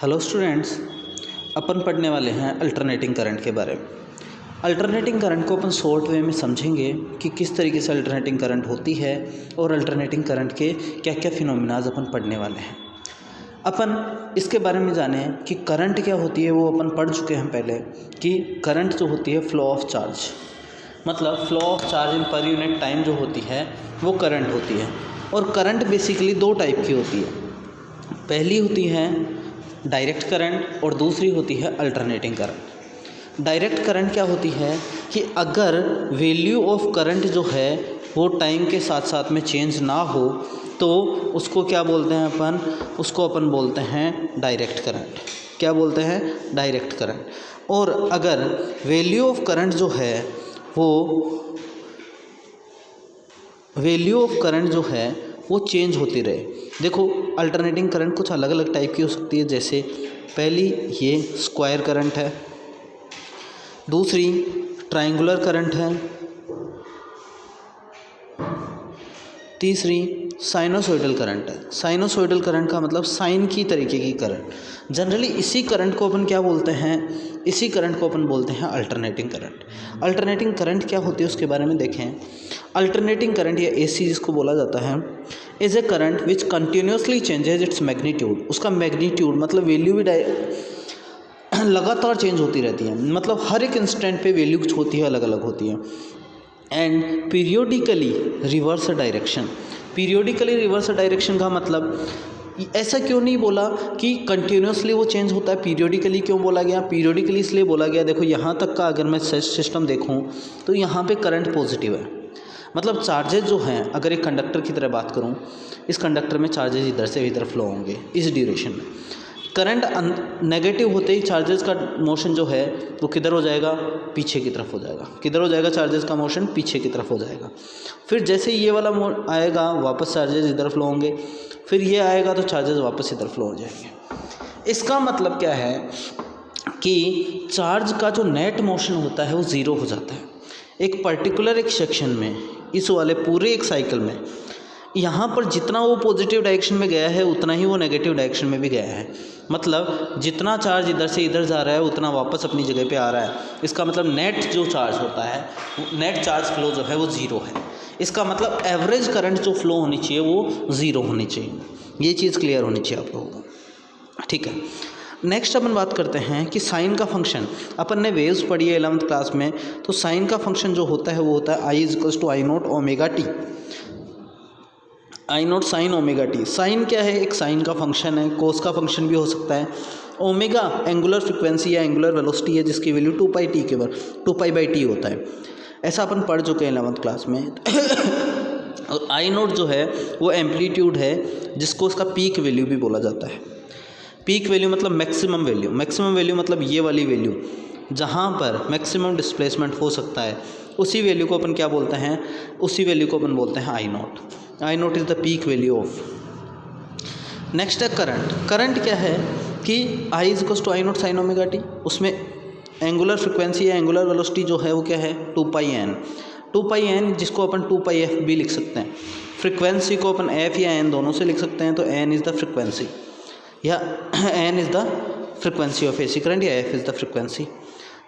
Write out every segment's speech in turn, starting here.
Hello students, अपन पढ़ने वाले हैं अल्टरनेटिंग करंट के बारे में। अल्टरनेटिंग करंट को अपन शॉर्ट वे में समझेंगे कि किस तरीके से अल्टरनेटिंग करंट होती है और अल्टरनेटिंग करंट के क्या क्या फिनोमिनाज अपन पढ़ने वाले हैं। अपन इसके बारे में जानें कि करंट क्या होती है, वो अपन पढ़ चुके हैं पहले कि करंट जो होती है फ्लो ऑफ चार्ज, मतलब flow of charge in per unit time जो होती है वो करंट होती है। और करंट बेसिकली दो टाइप की होती है, पहली होती है डायरेक्ट करंट और दूसरी होती है अल्टरनेटिंग करंट। डायरेक्ट करंट क्या होती है कि अगर वैल्यू ऑफ करंट जो है वो टाइम के साथ साथ में चेंज ना हो तो उसको क्या बोलते हैं अपन, उसको अपन बोलते हैं डायरेक्ट करंट। क्या बोलते हैं? Direct current. और अगर वैल्यू ऑफ करंट जो है वो चेंज होती रहे। देखो, अल्टरनेटिंग करंट कुछ अलग अलग टाइप की हो सकती है, जैसे पहली ये स्क्वायर करंट है, दूसरी ट्रायंगुलर करंट है, तीसरी साइनोसॉइडल करंट है। साइनोसॉइडल करंट का मतलब साइन की तरीके की करंट। जनरली इसी करंट को अपन क्या बोलते हैं? इसी करंट को अपन बोलते हैं अल्टरनेटिंग करंट। अल्टरनेटिंग करंट क्या होती है उसके बारे में देखें। अल्टरनेटिंग करंट या एसी जिसको बोला जाता है, is a current which continuously changes its magnitude. उसका मैग्नीट्यूड मतलब वैल्यू भी लगातार चेंज होती रहती है, मतलब हर एक इंस्टेंट पे वैल्यू कुछ होती है, अलग अलग होती है। And periodically reverse direction. Periodically reverse direction का मतलब, ऐसा क्यों नहीं बोला कि कंटिन्यूसली वो चेंज होता है, पीरियोडिकली क्यों बोला गया? पीरियोडिकली इसलिए बोला गया, देखो यहाँ तक का अगर मैं सिस्टम देखूँ तो यहाँ पे करंट पॉजिटिव है, मतलब चार्जेस जो हैं, अगर एक कंडक्टर की तरह बात करूँ, इस कंडक्टर में चार्जेस इधर से इधर फ्लो होंगे इस ड्यूरेशन में। करंट नेगेटिव होते ही चार्जेस का मोशन जो है वो किधर हो जाएगा? पीछे की तरफ हो जाएगा। किधर हो जाएगा? चार्जेस का मोशन पीछे की तरफ हो जाएगा। फिर जैसे ये वाला आएगा, वापस चार्जेस इधर फ्लो होंगे, फिर ये आएगा तो चार्जेस वापस इधर फ्लो हो जाएंगे। इसका मतलब क्या है कि चार्ज का जो नेट मोशन होता है वो ज़ीरो हो जाता है एक पर्टिकुलर एक सेक्शन में, इस वाले पूरे एक साइकिल में। यहाँ पर जितना वो पॉजिटिव डायरेक्शन में गया है उतना ही वो नेगेटिव डायरेक्शन में भी गया है, मतलब जितना चार्ज इधर से इधर जा रहा है उतना वापस अपनी जगह पे आ रहा है। इसका मतलब नेट जो चार्ज होता है, नेट चार्ज फ्लो जो है वो ज़ीरो है। इसका मतलब एवरेज करंट जो फ्लो होनी चाहिए वो ज़ीरो होनी चाहिए। ये चीज़ क्लियर होनी चाहिए आप लोगों को, ठीक है। नेक्स्ट अपन बात करते हैं कि साइन का फंक्शन। अपन ने वेव्स पढ़ी है 11th क्लास में, तो साइन का फंक्शन जो होता है वो होता है I equals to I naught omega T. I naught sine omega T. Sine क्या है? एक साइन का फंक्शन है, कोस का फंक्शन भी हो सकता है। ओमेगा एंगुलर फ्रिक्वेंसी या एंगुलर वेलोसिटी है, जिसकी वैल्यू 2π/t होता है। ऐसा अपन पढ़ चुके हैं 11th क्लास में। और आई नोट जो है वो एम्पलीट्यूड है, जिसको उसका पीक वैल्यू भी बोला जाता है। पीक वैल्यू मतलब मैक्सिमम वैल्यू। मैक्सिमम वैल्यू मतलब ये वाली वैल्यू जहाँ पर मैक्सिमम डिस्प्लेसमेंट हो सकता है, उसी वैल्यू को अपन क्या बोलते हैं? उसी वैल्यू को अपन बोलते हैं I naught. I naught is the peak value of. Next है करंट। करंट क्या है कि I is equals to I naught sine omega T. उसमें एंगुलर फ्रिक्वेंसी या एंगुलर वेलोसिटी जो है वो क्या है? 2πn। 2πn जिसको अपन 2πf भी लिख सकते हैं। फ्रिक्वेंसी को अपन f या n दोनों से लिख सकते हैं, तो n इज़ द फ्रिक्वेंसी या n is the frequency of AC current या f इज़ द फ्रिक्वेंसी।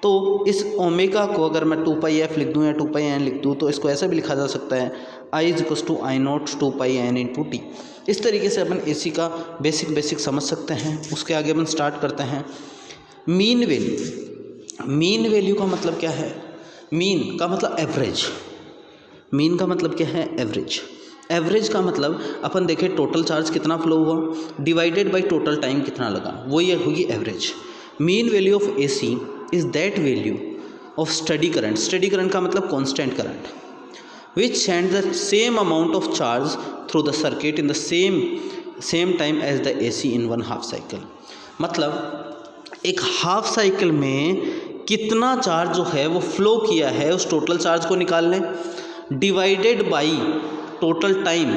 तो इस ओमेगा को अगर मैं 2πf लिख दूँ या 2πn लिख दूँ तो इसको ऐसा भी लिखा जा सकता है I is equals to I naught 2πn into T. इस तरीके से अपन एसी का बेसिक समझ सकते हैं। उसके आगे अपन स्टार्ट करते हैं मीन वैल्यू। मीन वैल्यू का मतलब क्या है? मीन का मतलब एवरेज। मीन का मतलब क्या है? एवरेज। एवरेज का मतलब अपन देखें टोटल चार्ज कितना फ्लो हुआ डिवाइडेड बाय टोटल टाइम कितना लगा, वो ये होगी average. Mean value of AC is that value of steady current. Study current का मतलब constant current, which send the same amount of charge through the circuit in the same time as the AC in one half cycle। मतलब एक half cycle में कितना charge जो है वो flow किया है उस टोटल चार्ज को निकाल लें, डिवाइडेड बाई टोटल टाइम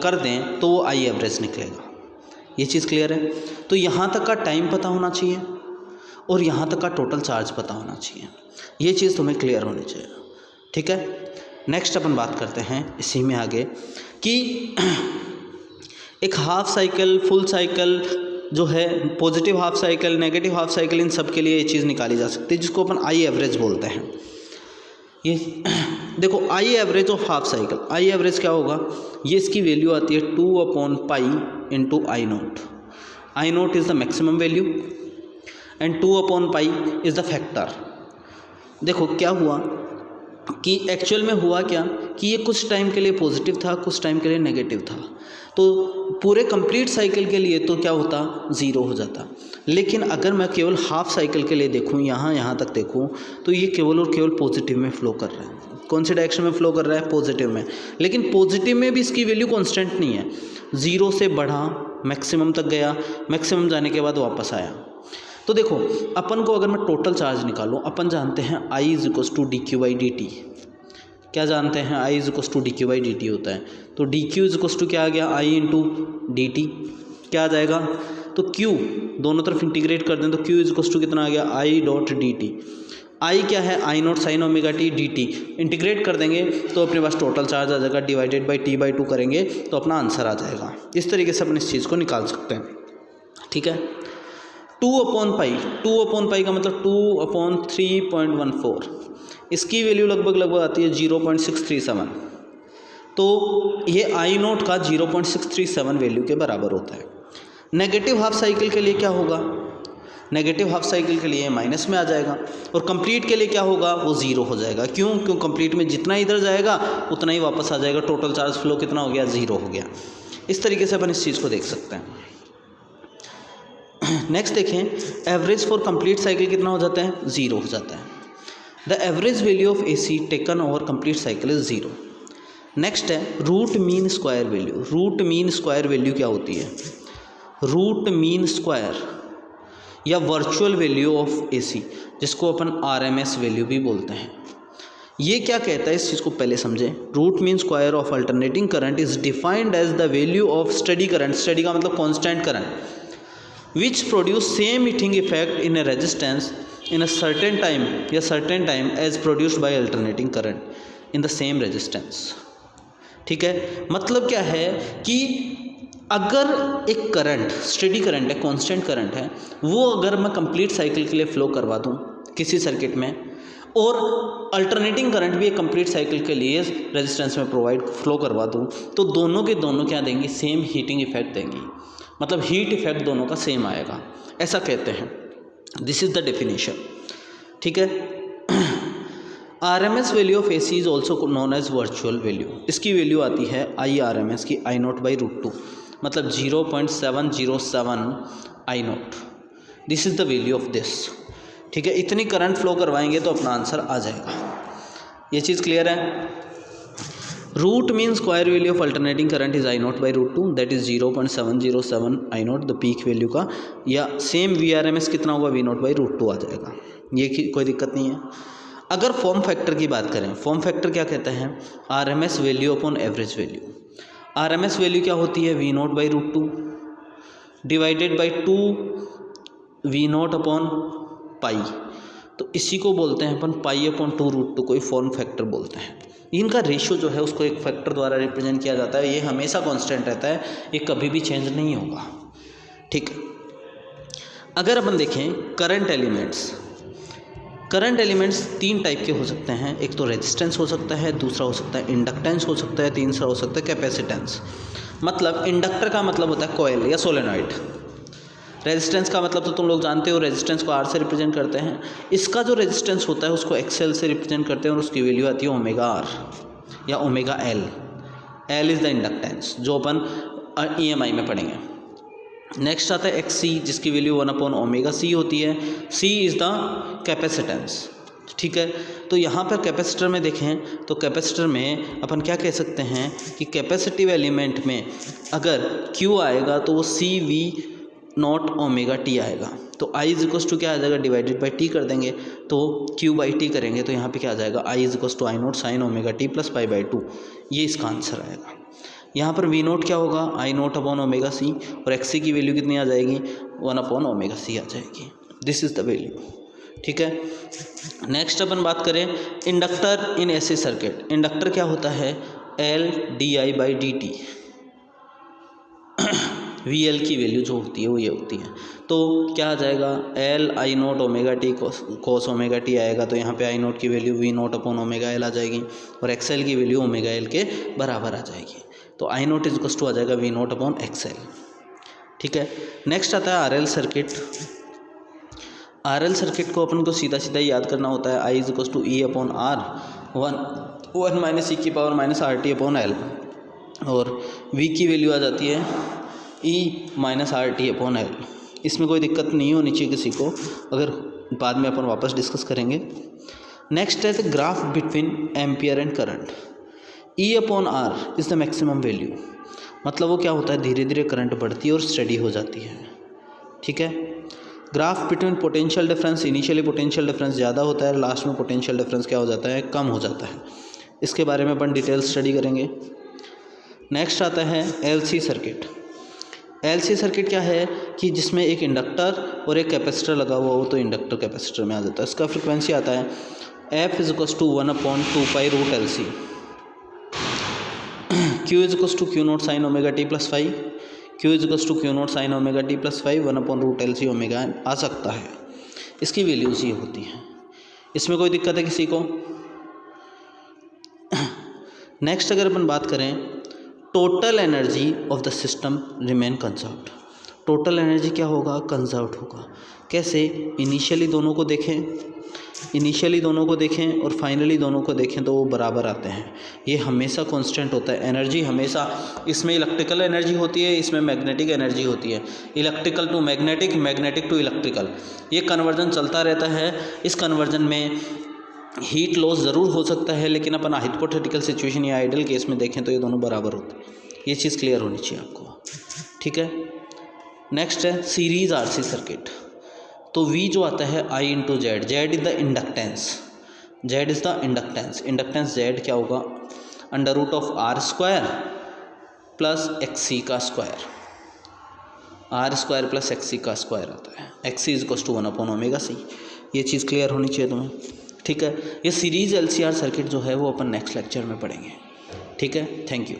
कर दें तो वो आई एवरेज निकलेगा। ये चीज़ क्लियर है? तो यहाँ तक का टाइम पता होना चाहिए और यहाँ तक का टोटल चार्ज पता होना चाहिए। ये चीज़ तुम्हें क्लियर होनी चाहिए, ठीक है। नेक्स्ट अपन बात करते हैं इसी में आगे कि एक हाफ साइकिल, फुल साइकिल जो है positive half cycle, negative half cycle, इन सब के लिए ये चीज़ निकाली जा सकती है जिसको अपन आई एवरेज बोलते हैं। ये देखो I average of half cycle, I average क्या होगा, ये इसकी वैल्यू आती है 2/पाई into I naught. I naught is the maximum value and 2/पाई इज़ द फैक्टर। देखो क्या हुआ कि एक्चुअल में हुआ क्या कि ये कुछ टाइम के लिए पॉजिटिव था, कुछ टाइम के लिए नेगेटिव था, तो पूरे कंप्लीट साइकिल के लिए तो क्या होता, ज़ीरो हो जाता। लेकिन अगर मैं केवल हाफ साइकिल के लिए देखूँ, यहाँ तक देखूँ, तो ये केवल और केवल पॉजिटिव में फ्लो कर रहा है। कौन से डायरेक्शन में फ्लो कर रहा है, पॉजिटिव में। लेकिन पॉजिटिव में भी इसकी वैल्यू कांस्टेंट नहीं है, ज़ीरो से बढ़ा, मैक्सिमम तक गया, मैक्सिमम जाने के बाद वापस आया। तो देखो अपन को अगर मैं टोटल चार्ज निकालूँ, अपन जानते हैं I is to d q by d t. क्या जानते हैं, I is to d q by d t होता है। तो डी क्यू इज टू क्या आ गया, I इंटू डी टी। क्या आ जाएगा, तो Q दोनों तरफ इंटीग्रेट कर दें तो Q इज टू कितना आ गया, I dot D T. I क्या है, I not sign omega T D T. Integrate कर देंगे तो अपने पास टोटल चार्ज आ जाएगा, divided by T by two करेंगे तो अपना आंसर आ जाएगा। इस तरीके से अपन इस चीज़ को निकाल सकते हैं। ठीक है, 2/पाई का मतलब 2/3.14, इसकी वैल्यू लगभग आती है 0.637। तो ये आई नोट का 0.637 वैल्यू के बराबर होता है। नेगेटिव हाफ साइकिल के लिए क्या होगा, नेगेटिव हाफ साइकिल के लिए माइनस में आ जाएगा, और कंप्लीट के लिए क्या होगा, वो ज़ीरो हो जाएगा। क्यों कंप्लीट में जितना इधर जाएगा उतना ही वापस आ जाएगा, टोटल चार्ज फ्लो कितना हो गया, ज़ीरो हो गया। इस तरीके से अपन इस चीज़ को देख सकते हैं। नेक्स्ट देखें, एवरेज फॉर कंप्लीट साइकिल कितना हो जाता है, ज़ीरो हो जाता है। The average value of AC taken over complete cycle is zero. Next है root mean square value. Root mean square value क्या होती है, रूट मीन स्क्वायर या वर्चुअल वैल्यू ऑफ AC, जिसको अपन RMS वैल्यू भी बोलते हैं। ये क्या कहता है, इस चीज़ को पहले समझें। Root mean square of alternating current is defined as the value of steady current, steady का मतलब constant current, which produce same heating effect in a resistance in a certain time as produced by alternating current in the same resistance। ठीक है, मतलब क्या है कि अगर एक करंट स्टेडी करंट है, कांस्टेंट करंट है, वो अगर मैं कंप्लीट साइकिल के लिए फ्लो करवा दूं किसी सर्किट में, और अल्टरनेटिंग करंट भी एक कंप्लीट साइकिल के लिए रेजिस्टेंस में फ्लो करवा दूं, तो दोनों के दोनों क्या देंगी, सेम हीटिंग इफेक्ट देंगी। मतलब हीट इफेक्ट दोनों का सेम आएगा, ऐसा कहते हैं। This is the definition. ठीक है, RMS value of AC is also known as virtual value. इसकी वैल्यू आती है IRMS की I naught by root two, मतलब 0.707 I naught. This is the value of this. ठीक है, इतनी करंट फ्लो करवाएंगे तो अपना आंसर आ जाएगा। ये चीज़ क्लियर है। Root mean square value of alternating current is I naught by root two, that is 0.707 I naught the peak value का, या सेम VRMS कितना होगा, V naught by root two आ जाएगा। ये कोई दिक्कत नहीं है। अगर फॉर्म फैक्टर की बात करें, फॉर्म फैक्टर क्या कहते हैं, RMS value upon average value. RMS value क्या होती है, V naught by root two divided by 2 V naught upon pi. तो इसी को बोलते हैं अपन पाई अपॉन 2 रूट टू, कोई फॉर्म फैक्टर बोलते हैं। इनका रेशियो जो है उसको एक फैक्टर द्वारा रिप्रेजेंट किया जाता है। ये हमेशा कांस्टेंट रहता है, ये कभी भी चेंज नहीं होगा। ठीक, अगर अपन देखें करंट एलिमेंट्स 3 टाइप के हो सकते हैं। एक तो रेजिस्टेंस हो सकता है, दूसरा हो सकता है इंडक्टेंस हो सकता है, तीसरा हो सकता है कैपेसिटेंस। मतलब इंडक्टर का मतलब होता है कॉइल या सोलेनॉइड। रेजिस्टेंस का मतलब तो तुम लोग जानते हो, रेजिस्टेंस को R से रिप्रेजेंट करते हैं। इसका जो रेजिस्टेंस होता है उसको XL से रिप्रेजेंट करते हैं, और उसकी वैल्यू आती है ओमेगा R या omega L। L is the inductance, जो अपन EMI में पढ़ेंगे। नेक्स्ट आता है XC, जिसकी वैल्यू 1/ओमेगा C होती है। C is the capacitance. ठीक है, तो यहाँ पर कैपेसिटर में देखें तो कैपेसिटर में अपन क्या कह सकते हैं कि कैपेसिटिव एलिमेंट में अगर Q आएगा तो वो CV नॉट ओमेगा टी आएगा। तो I इज इक्वस टू क्या आ जाएगा, डिवाइडेड बाई टी कर देंगे तो Q बाई टी करेंगे तो यहाँ पे क्या आ जाएगा, I is equals to I naught sine omega T plus pi by 2। ये इसका आंसर आएगा। यहाँ पर V नोट क्या होगा, I note upon omega C, और XC की वैल्यू कितनी आ जाएगी, 1/ओमेगा C आ जाएगी। This is the value. ठीक है, नेक्स्ट अपन बात करें इंडक्टर इन AC सर्किट। इंडक्टर क्या होता है, L di by d T. V L की वैल्यू जो होती है वो ये होती है। तो क्या आ जाएगा, L I naught omega T cos omega T आएगा, तो यहाँ पे आई नोट की value V naught upon omega L आ जाएगी और एक्स एल की वैल्यू ओमेगा एल के बराबर आ जाएगी। तो आई नोट इज टू आ जाएगा V naught upon X L. ठीक है, नेक्स्ट आता है R L circuit. R L circuit को अपन को सीधा सीधा याद करना होता है, I is to E upon R one minus e की power minus R T upon L, और वी की वैल्यू आ जाती है e minus R T upon L. इसमें कोई दिक्कत नहीं होनी चाहिए किसी को, अगर बाद में अपन वापस डिस्कस करेंगे। नेक्स्ट है the graph between ampere and current. E upon R is the maximum value, मतलब वो क्या होता है, धीरे धीरे करंट बढ़ती है और स्टडी हो जाती है। ठीक है, graph between potential difference, initially potential difference ज़्यादा होता है, लास्ट में पोटेंशियल डिफरेंस क्या हो जाता है, कम हो जाता है। इसके बारे में अपन डिटेल स्टडी करेंगे। नेक्स्ट आता है एलसी सर्किट। एलसी सर्किट क्या है कि जिसमें एक इंडक्टर और एक कैपेसिटर लगा हुआ हो, तो इंडक्टर कैपेसिटर में आ जाता है। इसका फ्रिक्वेंसी आता है F is equals to 1/2 root L C, Q is equals to Q naught sine omega T plus 5, Q is equals to Q naught sine omega T plus 5 one by root L C omega N आ सकता है। इसकी values ये होती हैं, इसमें कोई दिक्कत है किसी को? नेक्स्ट अगर अपन बात करें, total energy of the system remain conserved. Total energy क्या होगा, कंजर्व्ड होगा। कैसे? इनिशियली दोनों को देखें और फाइनली दोनों को देखें तो वो बराबर आते हैं। ये हमेशा कांस्टेंट होता है। एनर्जी हमेशा, इसमें इलेक्ट्रिकल एनर्जी होती है, इसमें मैग्नेटिक एनर्जी होती है। Electrical to magnetic, magnetic to electrical, ये कन्वर्जन चलता रहता है। इस कन्वर्जन में हीट लॉस ज़रूर हो सकता है, लेकिन अपन हाइपोथेटिकल सिचुएशन या आइडियल केस में देखें तो ये दोनों बराबर होते हैं। ये चीज़ क्लियर होनी चाहिए आपको। ठीक है, नेक्स्ट है सीरीज आरसी सर्किट। तो V जो आता है I into Z, Z is the inductance, Z is the inductance. Inductance Z क्या होगा, under root of R square plus X C का square, R square plus X C का square आता है। X C is equals to one by omega C. ये चीज़ clear होनी चाहिए तुम्हें। ठीक है, ये सीरीज LCR सर्किट जो है वो अपन नेक्स्ट लेक्चर में पढ़ेंगे। ठीक है, थैंक यू।